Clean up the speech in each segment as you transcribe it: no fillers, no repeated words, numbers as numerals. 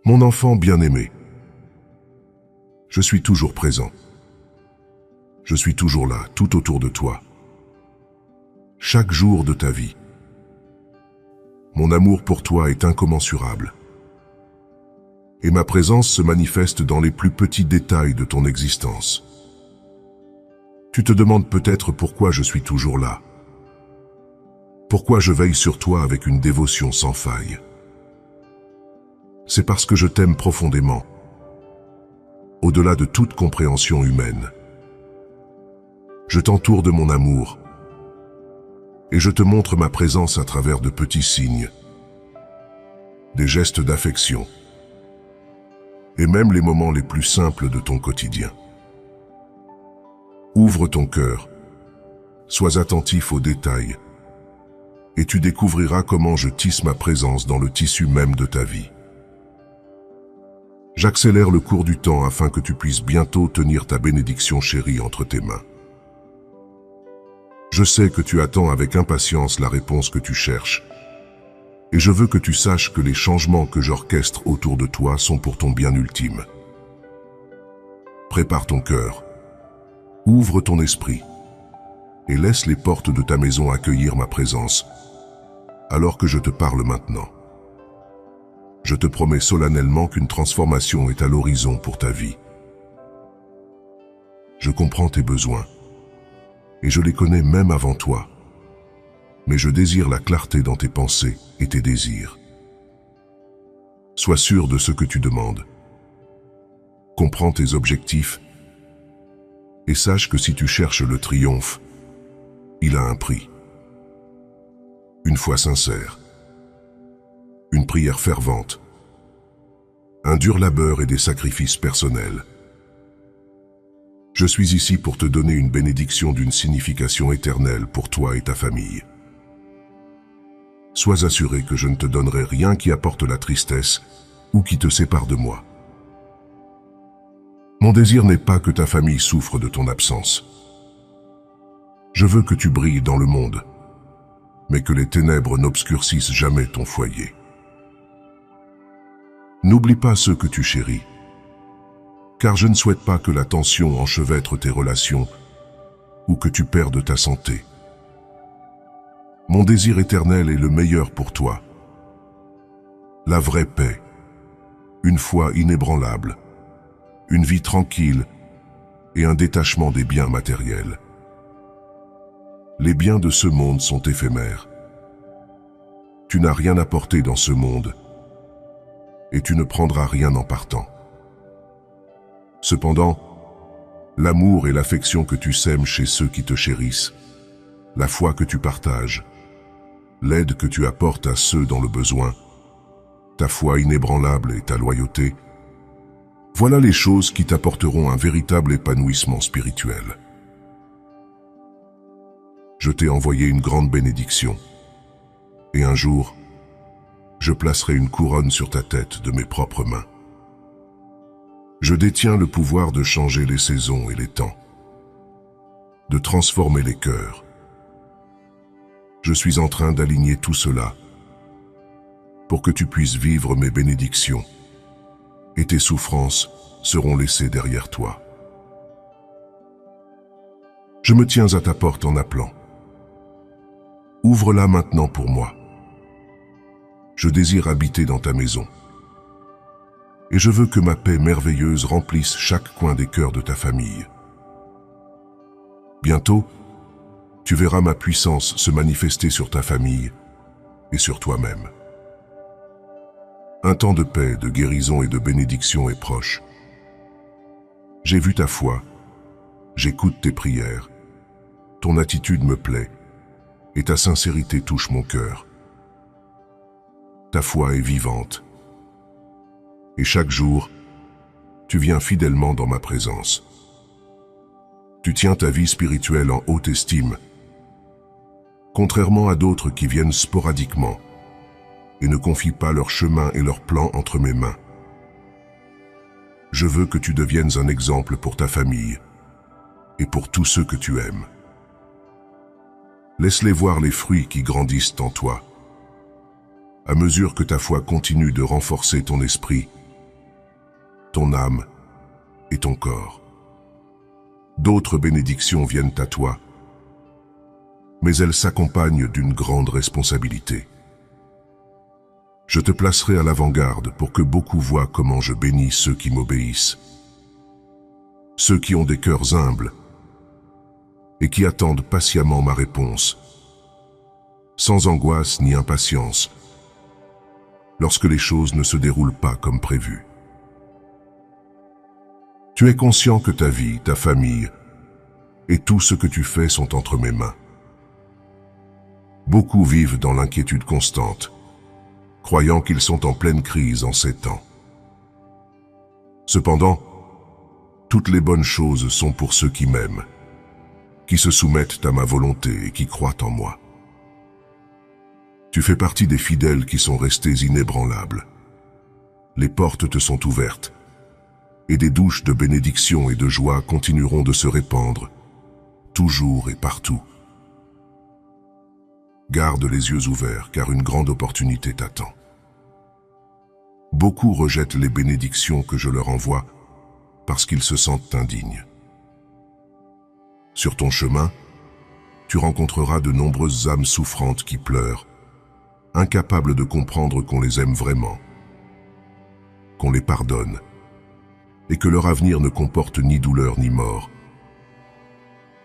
Mon enfant bien-aimé, je suis toujours présent. Je suis toujours là, tout autour de toi. Chaque jour de ta vie. Mon amour pour toi est incommensurable. Et ma présence se manifeste dans les plus petits détails de ton existence. Tu te demandes peut-être pourquoi je suis toujours là. Pourquoi je veille sur toi avec une dévotion sans faille. C'est parce que je t'aime profondément, au-delà de toute compréhension humaine. Je t'entoure de mon amour, et je te montre ma présence à travers de petits signes, des gestes d'affection, et même les moments les plus simples de ton quotidien. Ouvre ton cœur, sois attentif aux détails, et tu découvriras comment je tisse ma présence dans le tissu même de ta vie. J'accélère le cours du temps afin que tu puisses bientôt tenir ta bénédiction chérie entre tes mains. Je sais que tu attends avec impatience la réponse que tu cherches, et je veux que tu saches que les changements que j'orchestre autour de toi sont pour ton bien ultime. Prépare ton cœur, ouvre ton esprit, et laisse les portes de ta maison accueillir ma présence, alors que je te parle maintenant. Je te promets solennellement qu'une transformation est à l'horizon pour ta vie. Je comprends tes besoins, et je les connais même avant toi. Mais je désire la clarté dans tes pensées et tes désirs. Sois sûr de ce que tu demandes. Comprends tes objectifs, et sache que si tu cherches le triomphe, il a un prix. Une foi sincère, une prière fervente, un dur labeur et des sacrifices personnels. Je suis ici pour te donner une bénédiction d'une signification éternelle pour toi et ta famille. Sois assuré que je ne te donnerai rien qui apporte la tristesse ou qui te sépare de moi. Mon désir n'est pas que ta famille souffre de ton absence. Je veux que tu brilles dans le monde, mais que les ténèbres n'obscurcissent jamais ton foyer. N'oublie pas ceux que tu chéris, car je ne souhaite pas que la tension enchevêtre tes relations ou que tu perdes ta santé. Mon désir éternel est le meilleur pour toi. La vraie paix, une foi inébranlable, une vie tranquille et un détachement des biens matériels. Les biens de ce monde sont éphémères. Tu n'as rien apporté dans ce monde et tu ne prendras rien en partant. Cependant, l'amour et l'affection que tu sèmes chez ceux qui te chérissent, la foi que tu partages, l'aide que tu apportes à ceux dans le besoin, ta foi inébranlable et ta loyauté, voilà les choses qui t'apporteront un véritable épanouissement spirituel. Je t'ai envoyé une grande bénédiction, et un jour, je placerai une couronne sur ta tête de mes propres mains. Je détiens le pouvoir de changer les saisons et les temps, de transformer les cœurs. Je suis en train d'aligner tout cela pour que tu puisses vivre mes bénédictions et tes souffrances seront laissées derrière toi. Je me tiens à ta porte en appelant. Ouvre-la maintenant pour moi. Je désire habiter dans ta maison. Et je veux que ma paix merveilleuse remplisse chaque coin des cœurs de ta famille. Bientôt, tu verras ma puissance se manifester sur ta famille et sur toi-même. Un temps de paix, de guérison et de bénédiction est proche. J'ai vu ta foi, j'écoute tes prières, ton attitude me plaît et ta sincérité touche mon cœur. Ta foi est vivante. Et chaque jour, tu viens fidèlement dans ma présence. Tu tiens ta vie spirituelle en haute estime, contrairement à d'autres qui viennent sporadiquement et ne confient pas leur chemin et leurs plans entre mes mains. Je veux que tu deviennes un exemple pour ta famille et pour tous ceux que tu aimes. Laisse-les voir les fruits qui grandissent en toi. À mesure que ta foi continue de renforcer ton esprit ton âme et ton corps. D'autres bénédictions viennent à toi, mais elles s'accompagnent d'une grande responsabilité. Je te placerai à l'avant-garde pour que beaucoup voient comment je bénis ceux qui m'obéissent, ceux qui ont des cœurs humbles et qui attendent patiemment ma réponse, sans angoisse ni impatience, lorsque les choses ne se déroulent pas comme prévu. Tu es conscient que ta vie, ta famille et tout ce que tu fais sont entre mes mains. Beaucoup vivent dans l'inquiétude constante, croyant qu'ils sont en pleine crise en ces temps. Cependant, toutes les bonnes choses sont pour ceux qui m'aiment, qui se soumettent à ma volonté et qui croient en moi. Tu fais partie des fidèles qui sont restés inébranlables. Les portes te sont ouvertes, et des douches de bénédiction et de joie continueront de se répandre, toujours et partout. Garde les yeux ouverts, car une grande opportunité t'attend. Beaucoup rejettent les bénédictions que je leur envoie parce qu'ils se sentent indignes. Sur ton chemin, tu rencontreras de nombreuses âmes souffrantes qui pleurent, incapables de comprendre qu'on les aime vraiment, qu'on les pardonne, et que leur avenir ne comporte ni douleur ni mort.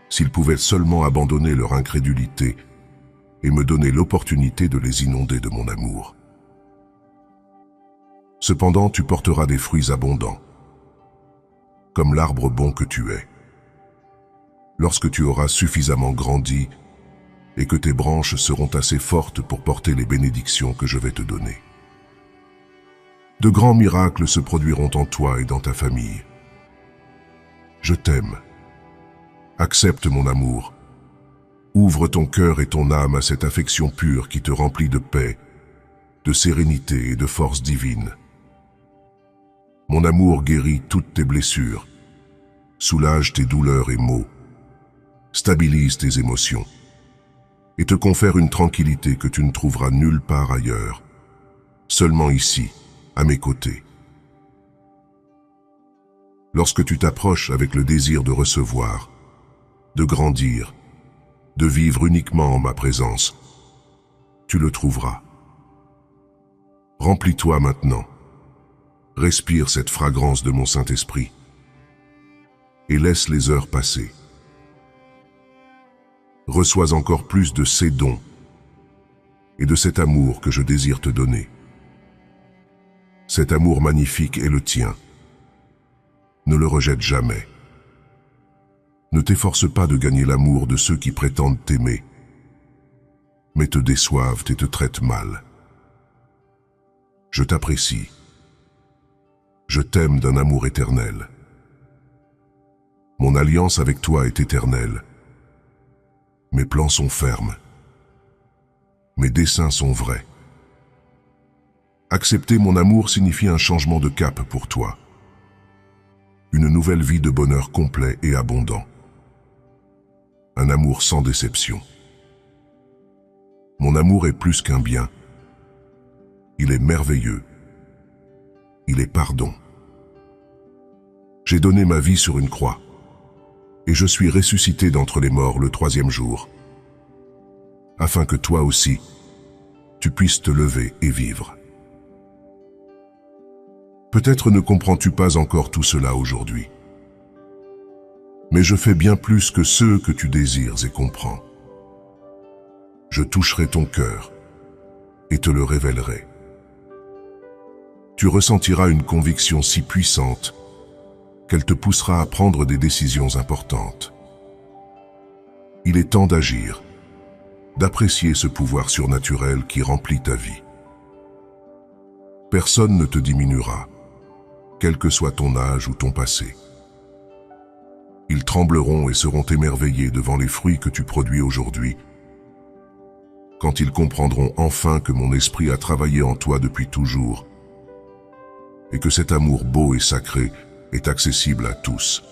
S'ils pouvaient seulement abandonner leur incrédulité et me donner l'opportunité de les inonder de mon amour. Cependant, tu porteras des fruits abondants, comme l'arbre bon que tu es. Lorsque tu auras suffisamment grandi et que tes branches seront assez fortes pour porter les bénédictions que je vais te donner. De grands miracles se produiront en toi et dans ta famille. Je t'aime. Accepte mon amour. Ouvre ton cœur et ton âme à cette affection pure qui te remplit de paix, de sérénité et de force divine. Mon amour guérit toutes tes blessures, soulage tes douleurs et maux, stabilise tes émotions et te confère une tranquillité que tu ne trouveras nulle part ailleurs, seulement ici, à mes côtés. Lorsque tu t'approches avec le désir de recevoir, de grandir, de vivre uniquement en ma présence, tu le trouveras. Remplis-toi maintenant, respire cette fragrance de mon Saint-Esprit et laisse les heures passer. Reçois encore plus de ces dons et de cet amour que je désire te donner. Cet amour magnifique est le tien. Ne le rejette jamais. Ne t'efforce pas de gagner l'amour de ceux qui prétendent t'aimer, mais te déçoivent et te traitent mal. Je t'apprécie. Je t'aime d'un amour éternel. Mon alliance avec toi est éternelle. Mes plans sont fermes. Mes desseins sont vrais. Accepter mon amour signifie un changement de cap pour toi. Une nouvelle vie de bonheur complet et abondant. Un amour sans déception. Mon amour est plus qu'un bien. Il est merveilleux. Il est pardon. J'ai donné ma vie sur une croix, et je suis ressuscité d'entre les morts le 3e jour, afin que toi aussi, tu puisses te lever et vivre. Peut-être ne comprends-tu pas encore tout cela aujourd'hui, mais je fais bien plus que ceux que tu désires et comprends. Je toucherai ton cœur et te le révélerai. Tu ressentiras une conviction si puissante qu'elle te poussera à prendre des décisions importantes. Il est temps d'agir, d'apprécier ce pouvoir surnaturel qui remplit ta vie. Personne ne te diminuera, quel que soit ton âge ou ton passé. Ils trembleront et seront émerveillés devant les fruits que tu produis aujourd'hui, quand ils comprendront enfin que mon esprit a travaillé en toi depuis toujours, et que cet amour beau et sacré est accessible à tous.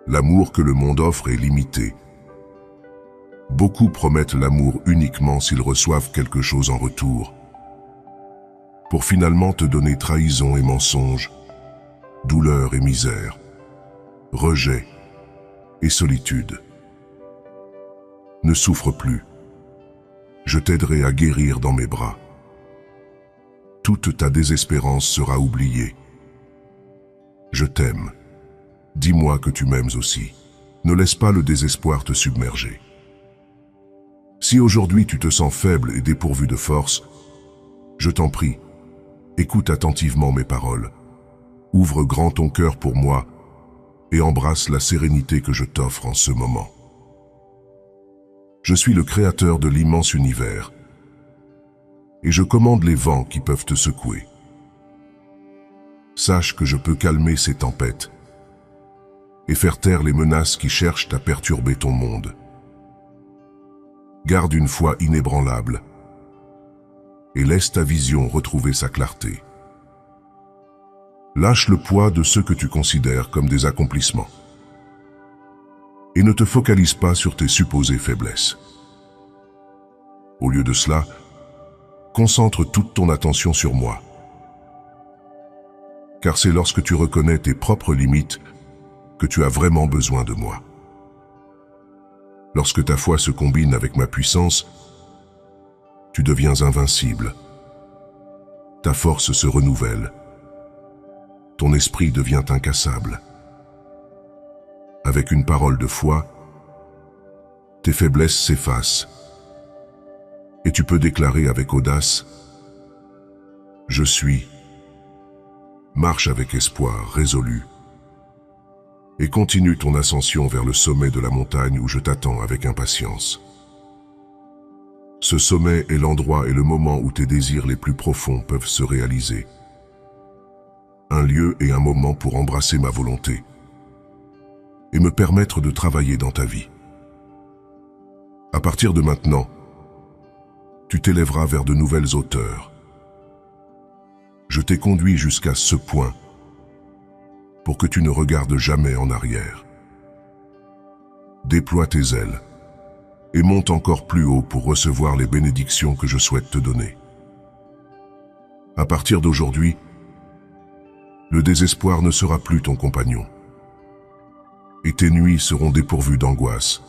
L'amour que le monde offre est limité. Beaucoup promettent l'amour uniquement s'ils reçoivent quelque chose en retour. pour finalement te donner trahison et mensonge, douleur et misère, rejet et solitude. Ne souffre plus. Je t'aiderai à guérir dans mes bras. Toute ta désespérance sera oubliée. Je t'aime. Dis-moi que tu m'aimes aussi. Ne laisse pas le désespoir te submerger. Si aujourd'hui tu te sens faible et dépourvu de force, je t'en prie, écoute attentivement mes paroles. Ouvre grand ton cœur pour moi et embrasse la sérénité que je t'offre en ce moment. Je suis le créateur de l'immense univers et je commande les vents qui peuvent te secouer. Sache que je peux calmer ces tempêtes et faire taire les menaces qui cherchent à perturber ton monde. Garde une foi inébranlable et laisse ta vision retrouver sa clarté. Lâche le poids de ceux que tu considères comme des accomplissements et ne te focalise pas sur tes supposées faiblesses. Au lieu de cela, concentre toute ton attention sur moi. Car c'est lorsque tu reconnais tes propres limites que tu as vraiment besoin de moi. Lorsque ta foi se combine avec ma puissance, tu deviens invincible. Ta force se renouvelle. Ton esprit devient incassable. Avec une parole de foi, tes faiblesses s'effacent et tu peux déclarer avec audace « Je suis ». Marche avec espoir, résolu, et continue ton ascension vers le sommet de la montagne où je t'attends avec impatience. Ce sommet est l'endroit et le moment où tes désirs les plus profonds peuvent se réaliser. Un lieu et un moment pour embrasser ma volonté et me permettre de travailler dans ta vie. À partir de maintenant, tu t'élèveras vers de nouvelles hauteurs. Je t'ai conduit jusqu'à ce point pour que tu ne regardes jamais en arrière. Déploie tes ailes et monte encore plus haut pour recevoir les bénédictions que je souhaite te donner. À partir d'aujourd'hui, le désespoir ne sera plus ton compagnon et tes nuits seront dépourvues d'angoisse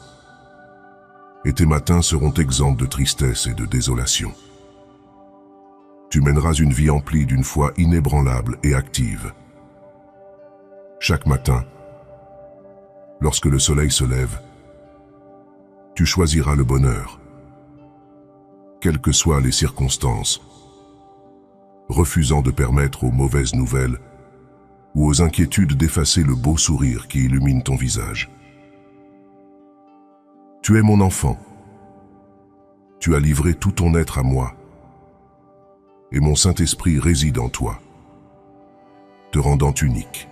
et tes matins seront exempts de tristesse et de désolation. Tu mèneras une vie emplie d'une foi inébranlable et active. Chaque matin, lorsque le soleil se lève, tu choisiras le bonheur, quelles que soient les circonstances, refusant de permettre aux mauvaises nouvelles ou aux inquiétudes d'effacer le beau sourire qui illumine ton visage. Tu es mon enfant. Tu as livré tout ton être à moi. Et mon Saint-Esprit réside en toi, te rendant unique.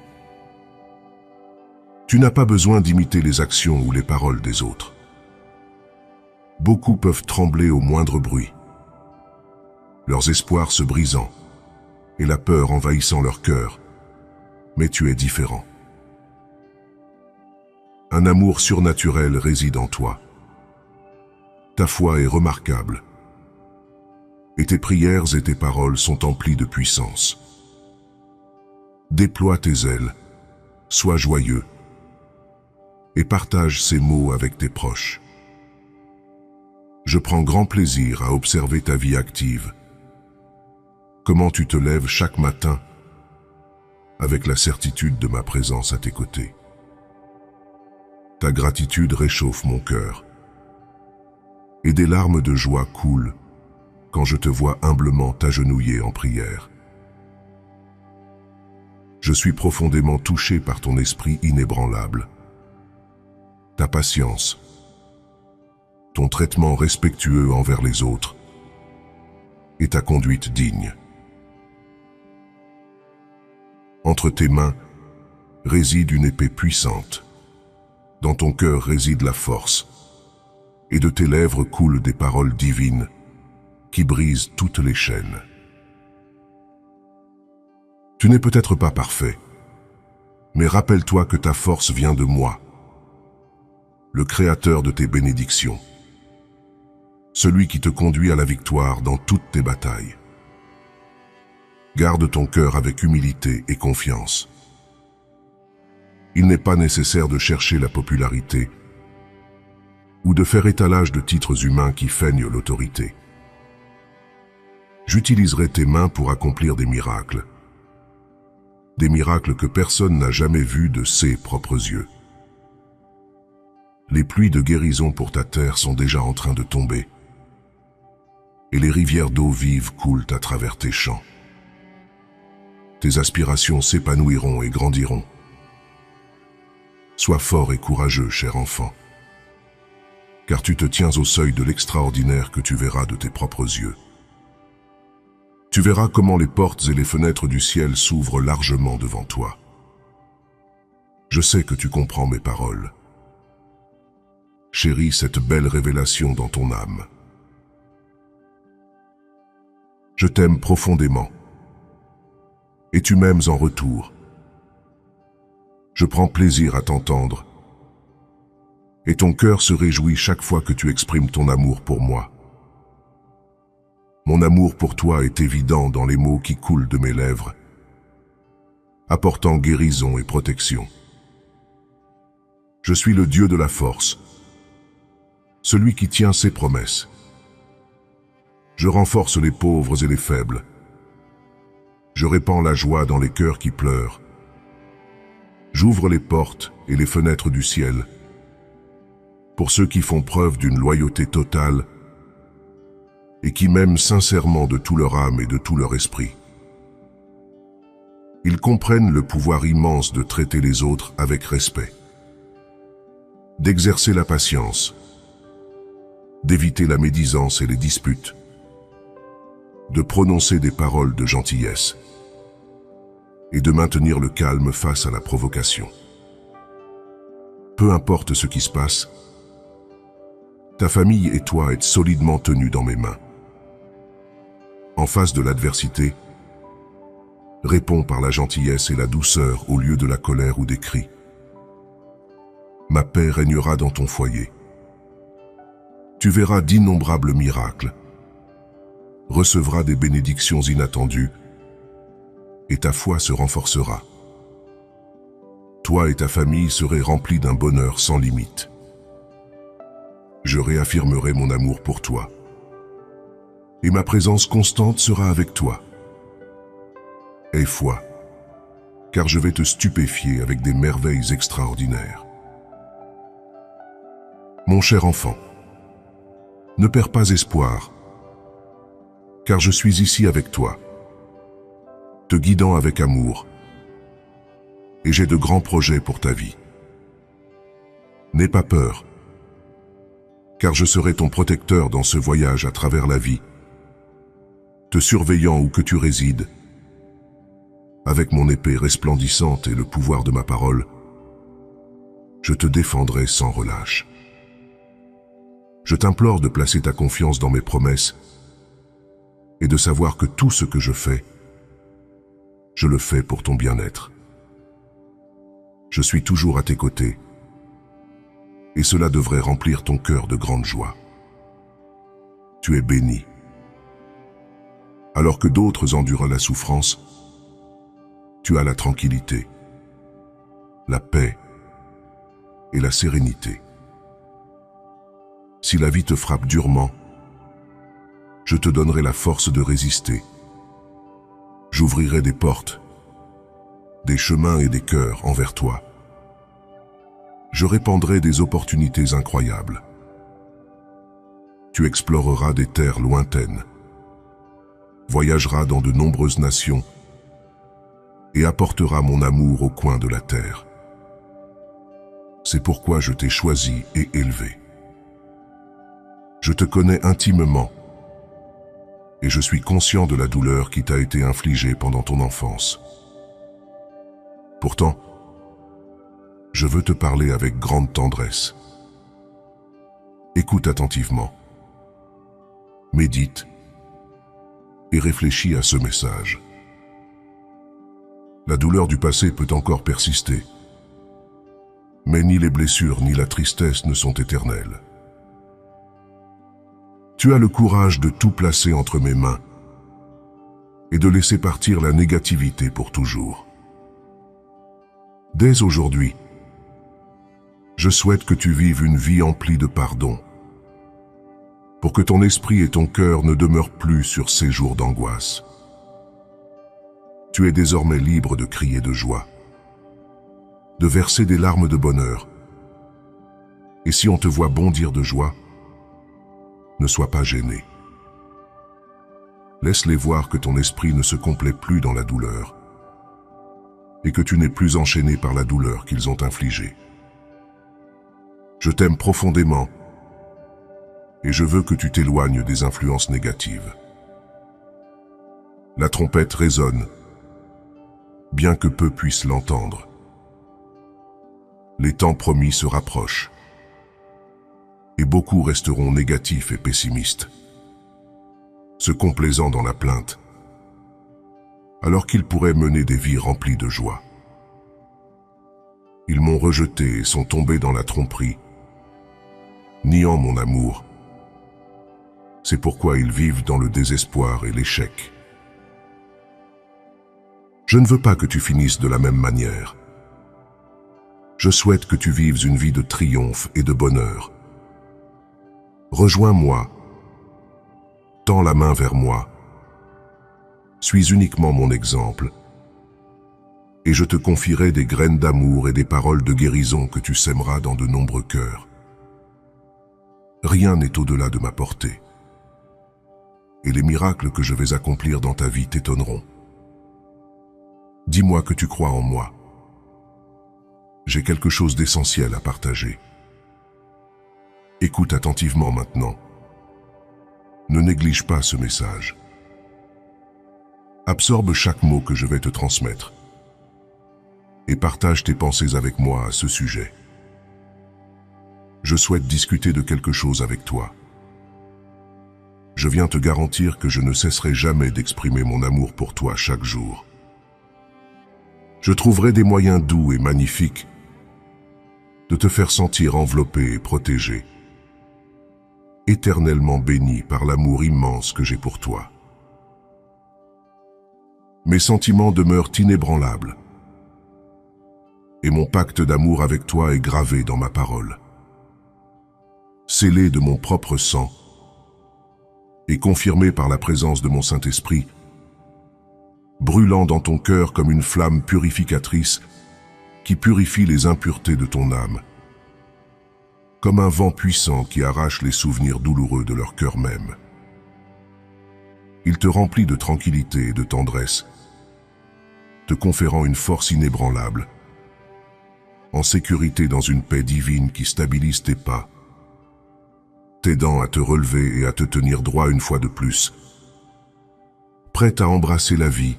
Tu n'as pas besoin d'imiter les actions ou les paroles des autres. Beaucoup peuvent trembler au moindre bruit, leurs espoirs se brisant et la peur envahissant leur cœur, mais tu es différent. Un amour surnaturel réside en toi. Ta foi est remarquable. Et tes prières et tes paroles sont emplies de puissance. Déploie tes ailes, sois joyeux, et partage ces mots avec tes proches. Je prends grand plaisir à observer ta vie active, comment tu te lèves chaque matin avec la certitude de ma présence à tes côtés. Ta gratitude réchauffe mon cœur, et des larmes de joie coulent quand je te vois humblement t'agenouiller en prière. Je suis profondément touché par ton esprit inébranlable, ta patience, ton traitement respectueux envers les autres et ta conduite digne. Entre tes mains réside une épée puissante, dans ton cœur réside la force, et de tes lèvres coulent des paroles divines qui brise toutes les chaînes. Tu n'es peut-être pas parfait, mais rappelle-toi que ta force vient de moi, le Créateur de tes bénédictions, celui qui te conduit à la victoire dans toutes tes batailles. Garde ton cœur avec humilité et confiance. Il n'est pas nécessaire de chercher la popularité ou de faire étalage de titres humains qui feignent l'autorité. J'utiliserai tes mains pour accomplir des miracles que personne n'a jamais vus de ses propres yeux. Les pluies de guérison pour ta terre sont déjà en train de tomber, et les rivières d'eau vive coulent à travers tes champs. Tes aspirations s'épanouiront et grandiront. Sois fort et courageux, cher enfant, car tu te tiens au seuil de l'extraordinaire que tu verras de tes propres yeux. Tu verras comment les portes et les fenêtres du ciel s'ouvrent largement devant toi. Je sais que tu comprends mes paroles. Chéris cette belle révélation dans ton âme. Je t'aime profondément, et tu m'aimes en retour. Je prends plaisir à t'entendre, et ton cœur se réjouit chaque fois que tu exprimes ton amour pour moi. Mon amour pour toi est évident dans les mots qui coulent de mes lèvres, apportant guérison et protection. Je suis le Dieu de la force, celui qui tient ses promesses. Je renforce les pauvres et les faibles. Je répands la joie dans les cœurs qui pleurent. J'ouvre les portes et les fenêtres du ciel pour ceux qui font preuve d'une loyauté totale et qui m'aiment sincèrement de tout leur âme et de tout leur esprit. Ils comprennent le pouvoir immense de traiter les autres avec respect, d'exercer la patience, d'éviter la médisance et les disputes, de prononcer des paroles de gentillesse et de maintenir le calme face à la provocation. Peu importe ce qui se passe, ta famille et toi êtes solidement tenus dans mes mains. En face de l'adversité, réponds par la gentillesse et la douceur au lieu de la colère ou des cris. Ma paix régnera dans ton foyer. Tu verras d'innombrables miracles, recevras des bénédictions inattendues et ta foi se renforcera. Toi et ta famille serez remplis d'un bonheur sans limite. Je réaffirmerai mon amour pour toi, et ma présence constante sera avec toi. Aie foi, car je vais te stupéfier avec des merveilles extraordinaires. Mon cher enfant, ne perds pas espoir, car je suis ici avec toi, te guidant avec amour, et j'ai de grands projets pour ta vie. N'aie pas peur, car je serai ton protecteur dans ce voyage à travers la vie, te surveillant où que tu résides, avec mon épée resplendissante et le pouvoir de ma parole, je te défendrai sans relâche. Je t'implore de placer ta confiance dans mes promesses et de savoir que tout ce que je fais, je le fais pour ton bien-être. Je suis toujours à tes côtés et cela devrait remplir ton cœur de grande joie. Tu es béni. Alors que d'autres endurent la souffrance, tu as la tranquillité, la paix et la sérénité. Si la vie te frappe durement, je te donnerai la force de résister. J'ouvrirai des portes, des chemins et des cœurs envers toi. Je répandrai des opportunités incroyables. Tu exploreras des terres lointaines, voyageras dans de nombreuses nations et apporteras mon amour aux coins de la terre. C'est pourquoi je t'ai choisi et élevé. Je te connais intimement et je suis conscient de la douleur qui t'a été infligée pendant ton enfance. Pourtant, je veux te parler avec grande tendresse. Écoute attentivement, médite et réfléchis à ce message. La douleur du passé peut encore persister, mais ni les blessures ni la tristesse ne sont éternelles. Tu as le courage de tout placer entre mes mains et de laisser partir la négativité pour toujours. Dès aujourd'hui, je souhaite que tu vives une vie emplie de pardon, pour que ton esprit et ton cœur ne demeurent plus sur ces jours d'angoisse. Tu es désormais libre de crier de joie, de verser des larmes de bonheur. Et si on te voit bondir de joie, ne sois pas gêné. Laisse-les voir que ton esprit ne se complaît plus dans la douleur et que tu n'es plus enchaîné par la douleur qu'ils ont infligée. Je t'aime profondément et je veux que tu t'éloignes des influences négatives. La trompette résonne, bien que peu puissent l'entendre. Les temps promis se rapprochent et beaucoup resteront négatifs et pessimistes, se complaisant dans la plainte, alors qu'ils pourraient mener des vies remplies de joie. Ils m'ont rejeté et sont tombés dans la tromperie, niant mon amour. C'est pourquoi ils vivent dans le désespoir et l'échec. Je ne veux pas que tu finisses de la même manière. Je souhaite que tu vives une vie de triomphe et de bonheur. Rejoins-moi, tends la main vers moi, suis uniquement mon exemple, et je te confierai des graines d'amour et des paroles de guérison que tu sèmeras dans de nombreux cœurs. Rien n'est au-delà de ma portée, et les miracles que je vais accomplir dans ta vie t'étonneront. Dis-moi que tu crois en moi. J'ai quelque chose d'essentiel à partager. Écoute attentivement maintenant. Ne néglige pas ce message. Absorbe chaque mot que je vais te transmettre et partage tes pensées avec moi à ce sujet. Je souhaite discuter de quelque chose avec toi. Je viens te garantir que je ne cesserai jamais d'exprimer mon amour pour toi chaque jour. Je trouverai des moyens doux et magnifiques de te faire sentir enveloppé et protégé, éternellement béni par l'amour immense que j'ai pour toi. Mes sentiments demeurent inébranlables, et mon pacte d'amour avec toi est gravé dans ma parole. Scellé de mon propre sang, et confirmé par la présence de mon Saint-Esprit, brûlant dans ton cœur comme une flamme purificatrice qui purifie les impuretés de ton âme, comme un vent puissant qui arrache les souvenirs douloureux de leur cœur même. Il te remplit de tranquillité et de tendresse, te conférant une force inébranlable, en sécurité dans une paix divine qui stabilise tes pas, t'aidant à te relever et à te tenir droit une fois de plus, prête à embrasser la vie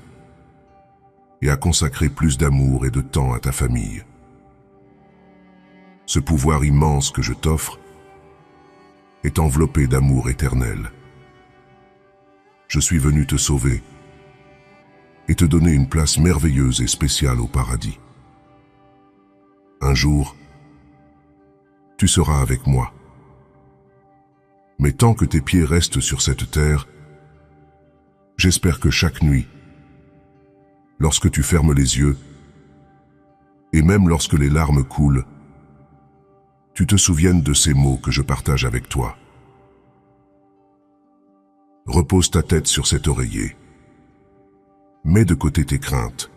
et à consacrer plus d'amour et de temps à ta famille. Ce pouvoir immense que je t'offre est enveloppé d'amour éternel. Je suis venu te sauver et te donner une place merveilleuse et spéciale au paradis. Un jour, tu seras avec moi. Mais tant que tes pieds restent sur cette terre, j'espère que chaque nuit, lorsque tu fermes les yeux, et même lorsque les larmes coulent, tu te souviennes de ces mots que je partage avec toi. Repose ta tête sur cet oreiller. Mets de côté tes craintes.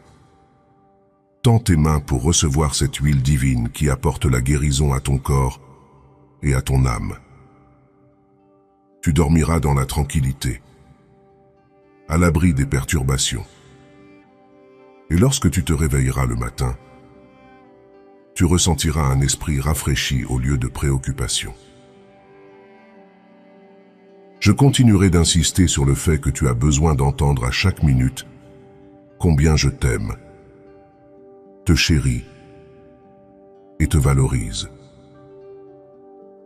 Tends tes mains pour recevoir cette huile divine qui apporte la guérison à ton corps et à ton âme. Tu dormiras dans la tranquillité, à l'abri des perturbations. Et lorsque tu te réveilleras le matin, tu ressentiras un esprit rafraîchi au lieu de préoccupation. Je continuerai d'insister sur le fait que tu as besoin d'entendre à chaque minute combien je t'aime, te chéris et te valorise.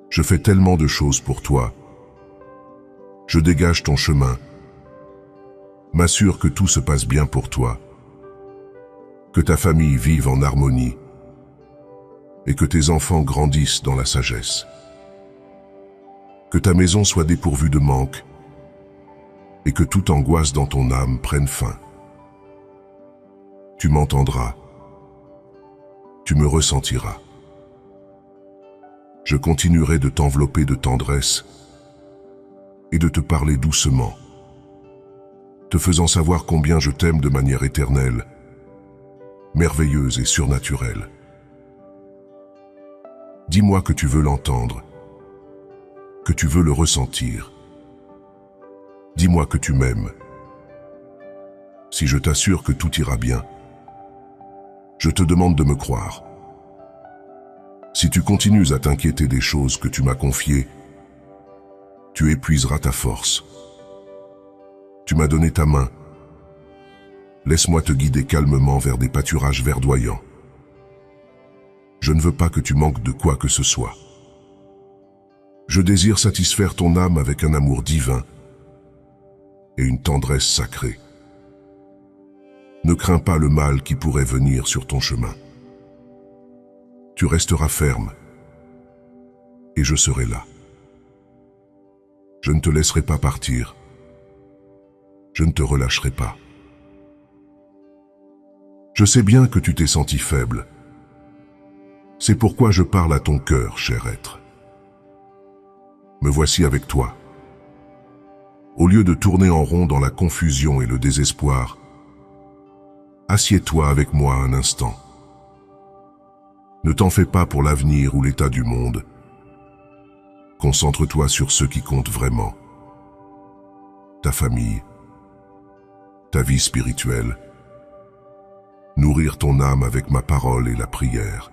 Je fais tellement de choses pour toi. Je dégage ton chemin, m'assure que tout se passe bien pour toi, que ta famille vive en harmonie et que tes enfants grandissent dans la sagesse. Que ta maison soit dépourvue de manque et que toute angoisse dans ton âme prenne fin. Tu m'entendras, tu me ressentiras. Je continuerai de t'envelopper de tendresse et de te parler doucement, te faisant savoir combien je t'aime de manière éternelle, merveilleuse et surnaturelle. Dis-moi que tu veux l'entendre, que tu veux le ressentir. Dis-moi que tu m'aimes. Si je t'assure que tout ira bien, je te demande de me croire. Si tu continues à t'inquiéter des choses que tu m'as confiées, tu épuiseras ta force. Tu m'as donné ta main. Laisse-moi te guider calmement vers des pâturages verdoyants. Je ne veux pas que tu manques de quoi que ce soit. Je désire satisfaire ton âme avec un amour divin et une tendresse sacrée. Ne crains pas le mal qui pourrait venir sur ton chemin. Tu resteras ferme et je serai là. Je ne te laisserai pas partir. Je ne te relâcherai pas. Je sais bien que tu t'es senti faible. C'est pourquoi je parle à ton cœur, cher être. Me voici avec toi. Au lieu de tourner en rond dans la confusion et le désespoir, assieds-toi avec moi un instant. Ne t'en fais pas pour l'avenir ou l'état du monde. Concentre-toi sur ce qui compte vraiment. Ta famille, ta vie spirituelle, nourrir ton âme avec ma parole et la prière.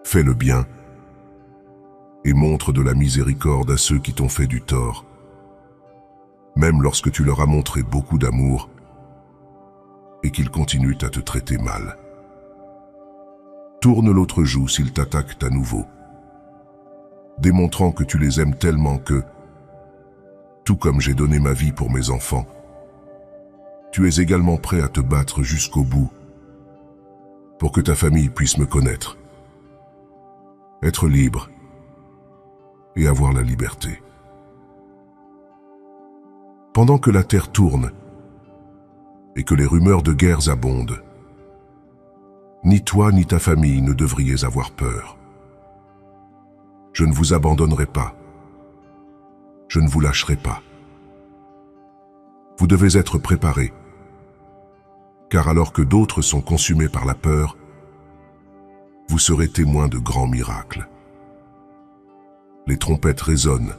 Fais le bien et montre de la miséricorde à ceux qui t'ont fait du tort, même lorsque tu leur as montré beaucoup d'amour et qu'ils continuent à te traiter mal. Tourne l'autre joue s'ils t'attaquent à nouveau, démontrant que tu les aimes tellement que, tout comme j'ai donné ma vie pour mes enfants, tu es également prêt à te battre jusqu'au bout pour que ta famille puisse me connaître, être libre et avoir la liberté. Pendant que la terre tourne et que les rumeurs de guerres abondent, ni toi ni ta famille ne devriez avoir peur. Je ne vous abandonnerai pas. Je ne vous lâcherai pas. Vous devez être préparés, car alors que d'autres sont consumés par la peur, vous serez témoins de grands miracles. Les trompettes résonnent,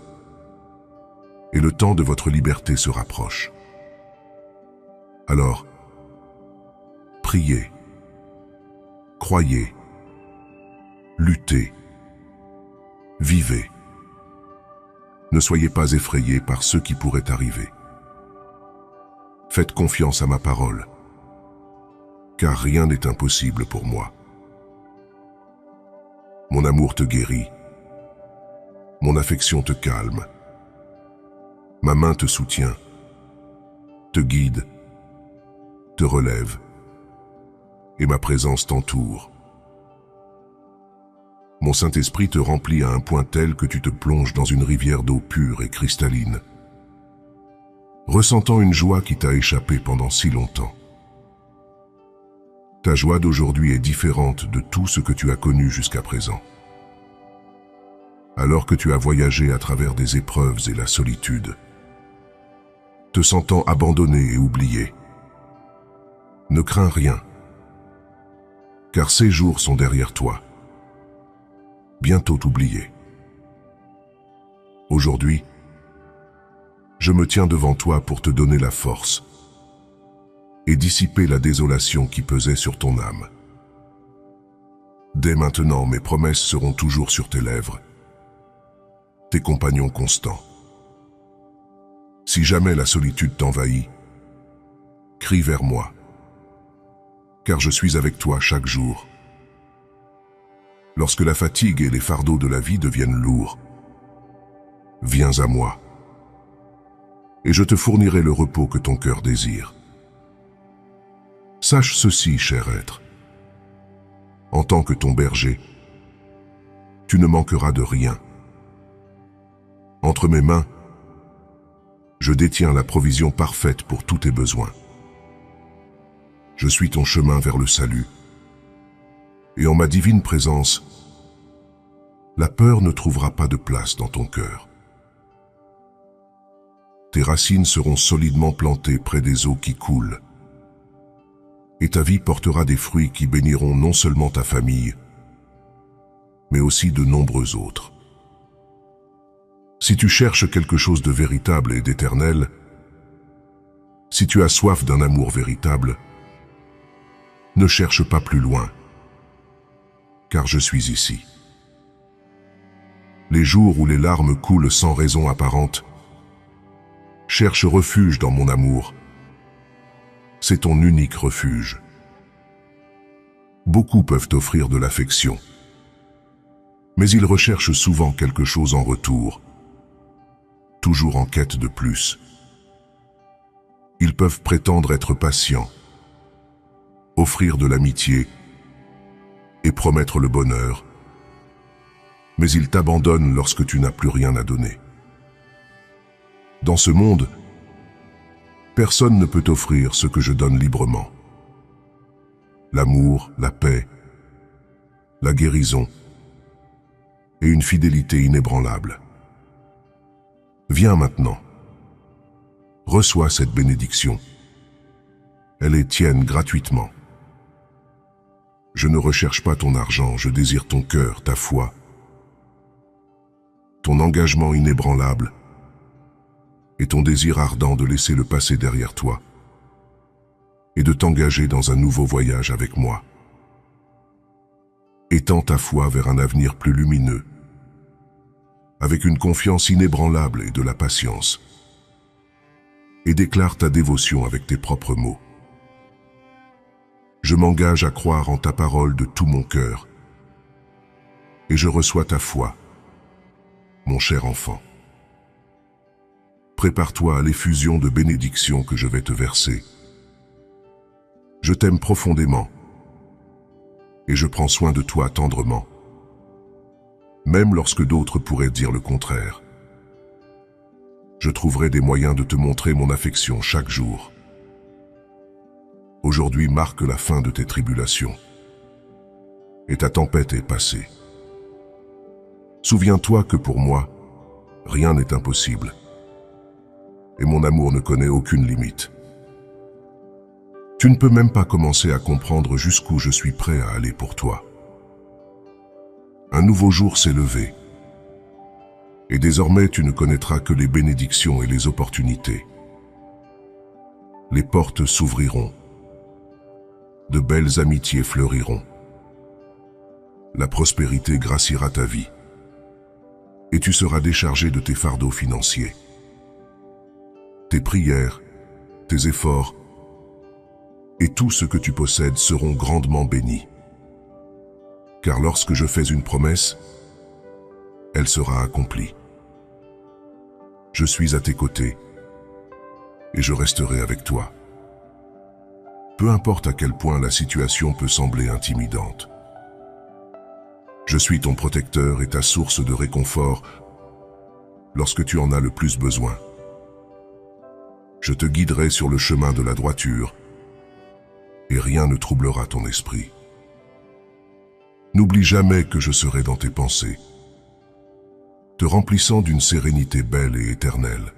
et le temps de votre liberté se rapproche. Alors, priez, croyez, luttez, vivez. Ne soyez pas effrayés par ce qui pourrait arriver. Faites confiance à ma parole, car rien n'est impossible pour moi. Mon amour te guérit, mon affection te calme, ma main te soutient, te guide, te relève, et ma présence t'entoure. Mon Saint-Esprit te remplit à un point tel que tu te plonges dans une rivière d'eau pure et cristalline, ressentant une joie qui t'a échappé pendant si longtemps. Ta joie d'aujourd'hui est différente de tout ce que tu as connu jusqu'à présent. Alors que tu as voyagé à travers des épreuves et la solitude, te sentant abandonné et oublié, ne crains rien, car ces jours sont derrière toi, bientôt oubliés. Aujourd'hui, je me tiens devant toi pour te donner la force et dissiper la désolation qui pesait sur ton âme. Dès maintenant, mes promesses seront toujours sur tes lèvres, tes compagnons constants. Si jamais la solitude t'envahit, crie vers moi, car je suis avec toi chaque jour. Lorsque la fatigue et les fardeaux de la vie deviennent lourds, viens à moi, et je te fournirai le repos que ton cœur désire. Sache ceci, cher être. En tant que ton berger, tu ne manqueras de rien. Entre mes mains, Je détiens la provision parfaite pour tous tes besoins. Je suis ton chemin vers le salut. Et en ma divine présence, la peur ne trouvera pas de place dans ton cœur. Tes racines seront solidement plantées près des eaux qui coulent. Et ta vie portera des fruits qui béniront non seulement ta famille, mais aussi de nombreux autres. Si tu cherches quelque chose de véritable et d'éternel, si tu as soif d'un amour véritable, ne cherche pas plus loin, car je suis ici. Les jours où les larmes coulent sans raison apparente, cherche refuge dans mon amour. C'est ton unique refuge. Beaucoup peuvent offrir de l'affection, mais ils recherchent souvent quelque chose en retour, toujours en quête de plus. Ils peuvent prétendre être patients, offrir de l'amitié et promettre le bonheur, mais ils t'abandonnent lorsque tu n'as plus rien à donner. Dans ce monde, personne ne peut t'offrir ce que je donne librement. L'amour, la paix, la guérison et une fidélité inébranlable. Viens maintenant. Reçois cette bénédiction. Elle est tienne gratuitement. Je ne recherche pas ton argent, je désire ton cœur, ta foi, ton engagement inébranlable et ton désir ardent de laisser le passé derrière toi et de t'engager dans un nouveau voyage avec moi. Étends ta foi vers un avenir plus lumineux, avec une confiance inébranlable et de la patience, et déclare ta dévotion avec tes propres mots. Je m'engage à croire en ta parole de tout mon cœur, et je reçois ta foi, mon cher enfant. Prépare-toi à l'effusion de bénédictions que je vais te verser. Je t'aime profondément, et je prends soin de toi tendrement, même lorsque d'autres pourraient dire le contraire. Je trouverai des moyens de te montrer mon affection chaque jour. Aujourd'hui marque la fin de tes tribulations, et ta tempête est passée. Souviens-toi que pour moi, rien n'est impossible, et mon amour ne connaît aucune limite. Tu ne peux même pas commencer à comprendre jusqu'où je suis prêt à aller pour toi. Un nouveau jour s'est levé, et désormais tu ne connaîtras que les bénédictions et les opportunités. Les portes s'ouvriront, de belles amitiés fleuriront. La prospérité graciera ta vie, et tu seras déchargé de tes fardeaux financiers. Tes prières, tes efforts, et tout ce que tu possèdes seront grandement bénis. Car lorsque je fais une promesse, elle sera accomplie. Je suis à tes côtés, et je resterai avec toi. Peu importe à quel point la situation peut sembler intimidante. Je suis ton protecteur et ta source de réconfort lorsque tu en as le plus besoin. Je te guiderai sur le chemin de la droiture, et rien ne troublera ton esprit. N'oublie jamais que je serai dans tes pensées, te remplissant d'une sérénité belle et éternelle.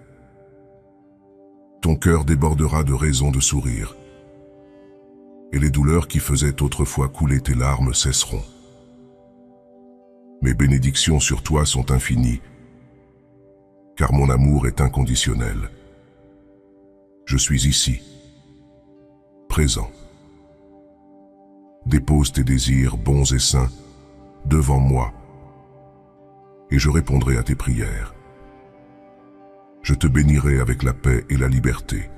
Ton cœur débordera de raisons de sourire, et les douleurs qui faisaient autrefois couler tes larmes cesseront. Mes bénédictions sur toi sont infinies, car mon amour est inconditionnel. Je suis ici, présent. Dépose tes désirs bons et sains devant moi, et je répondrai à tes prières. Je te bénirai avec la paix et la liberté.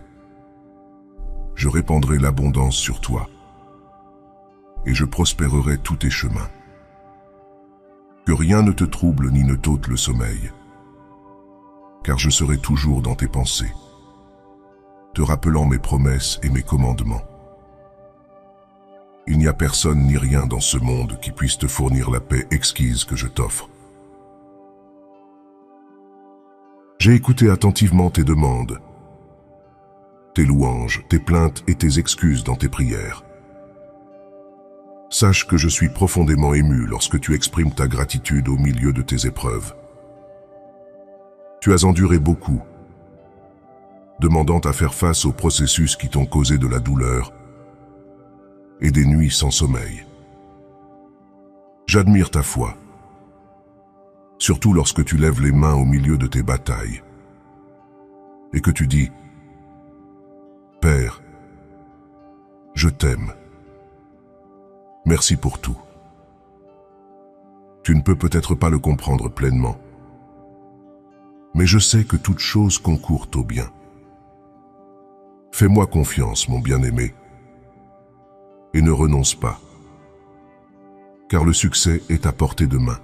Je répandrai l'abondance sur toi, et je prospérerai tous tes chemins. Que rien ne te trouble ni ne t'ôte le sommeil, car je serai toujours dans tes pensées, te rappelant mes promesses et mes commandements. Il n'y a personne ni rien dans ce monde qui puisse te fournir la paix exquise que je t'offre. J'ai écouté attentivement tes demandes, tes louanges, tes plaintes et tes excuses dans tes prières. Sache que je suis profondément ému lorsque tu exprimes ta gratitude au milieu de tes épreuves. Tu as enduré beaucoup, demandant à faire face aux processus qui t'ont causé de la douleur et des nuits sans sommeil. J'admire ta foi, surtout lorsque tu lèves les mains au milieu de tes batailles et que tu dis « Père, je t'aime. Merci pour tout. » Tu ne peux peut-être pas le comprendre pleinement, mais je sais que toute chose concourt au bien. Fais-moi confiance, mon bien-aimé, et ne renonce pas, car le succès est à portée de main.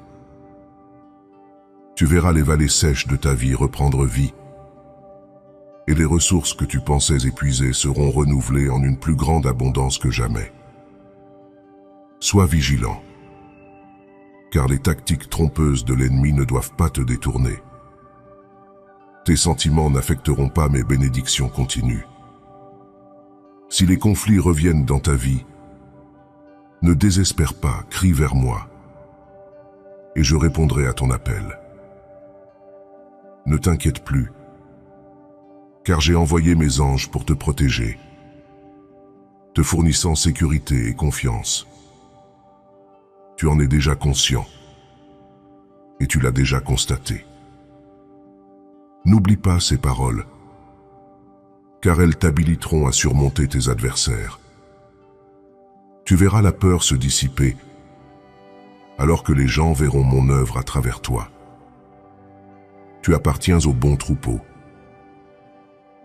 Tu verras les vallées sèches de ta vie reprendre vie, et les ressources que tu pensais épuisées seront renouvelées en une plus grande abondance que jamais. Sois vigilant, car les tactiques trompeuses de l'ennemi ne doivent pas te détourner. Tes sentiments n'affecteront pas mes bénédictions continues. Si les conflits reviennent dans ta vie, ne désespère pas, crie vers moi, et je répondrai à ton appel. Ne t'inquiète plus, car j'ai envoyé mes anges pour te protéger, te fournissant sécurité et confiance. Tu en es déjà conscient, et tu l'as déjà constaté. N'oublie pas ces paroles, car elles t'habiliteront à surmonter tes adversaires. Tu verras la peur se dissiper, alors que les gens verront mon œuvre à travers toi. Tu appartiens au bon troupeau.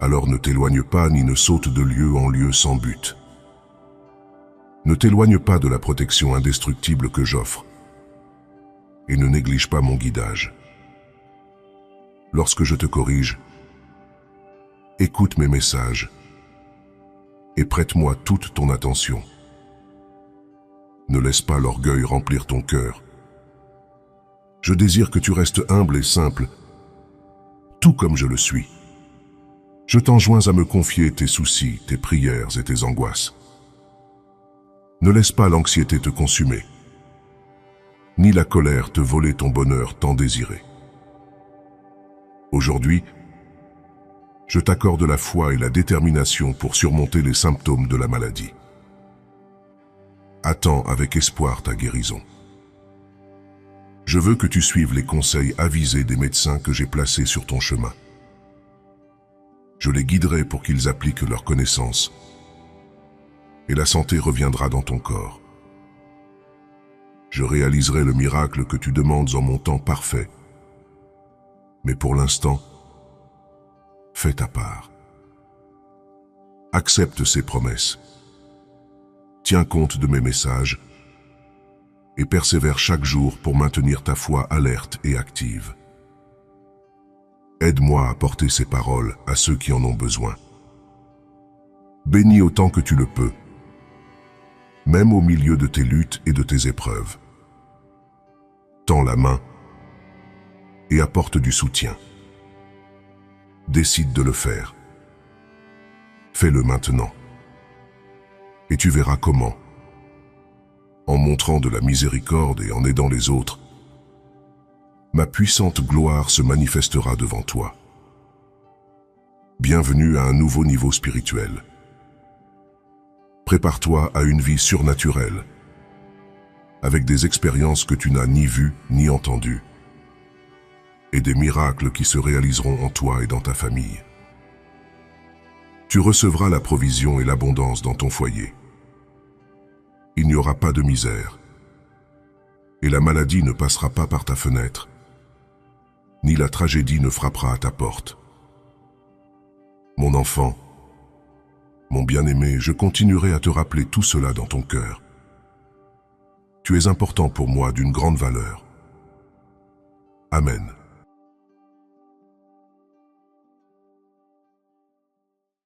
Alors ne t'éloigne pas ni ne saute de lieu en lieu sans but. Ne t'éloigne pas de la protection indestructible que j'offre, et ne néglige pas mon guidage. Lorsque je te corrige, écoute mes messages et prête-moi toute ton attention. Ne laisse pas l'orgueil remplir ton cœur. Je désire que tu restes humble et simple, tout comme je le suis. Je t'enjoins à me confier tes soucis, tes prières et tes angoisses. Ne laisse pas l'anxiété te consumer, ni la colère te voler ton bonheur tant désiré. Aujourd'hui, je t'accorde la foi et la détermination pour surmonter les symptômes de la maladie. Attends avec espoir ta guérison. Je veux que tu suives les conseils avisés des médecins que j'ai placés sur ton chemin. Je les guiderai pour qu'ils appliquent leurs connaissances, et la santé reviendra dans ton corps. Je réaliserai le miracle que tu demandes en mon temps parfait. Mais pour l'instant, fais ta part. Accepte ces promesses. Tiens compte de mes messages et persévère chaque jour pour maintenir ta foi alerte et active. Aide-moi à porter ces paroles à ceux qui en ont besoin. Bénis autant que tu le peux, même au milieu de tes luttes et de tes épreuves. Tends la main et apporte du soutien. Décide de le faire. Fais-le maintenant. Et tu verras comment, en montrant de la miséricorde et en aidant les autres, ma puissante gloire se manifestera devant toi. Bienvenue à un nouveau niveau spirituel. Prépare-toi à une vie surnaturelle, avec des expériences que tu n'as ni vues ni entendues, et des miracles qui se réaliseront en toi et dans ta famille. Tu recevras la provision et l'abondance dans ton foyer. Il n'y aura pas de misère, et la maladie ne passera pas par ta fenêtre, ni la tragédie ne frappera à ta porte. Mon enfant, mon bien-aimé, je continuerai à te rappeler tout cela dans ton cœur. Tu es important pour moi d'une grande valeur. Amen.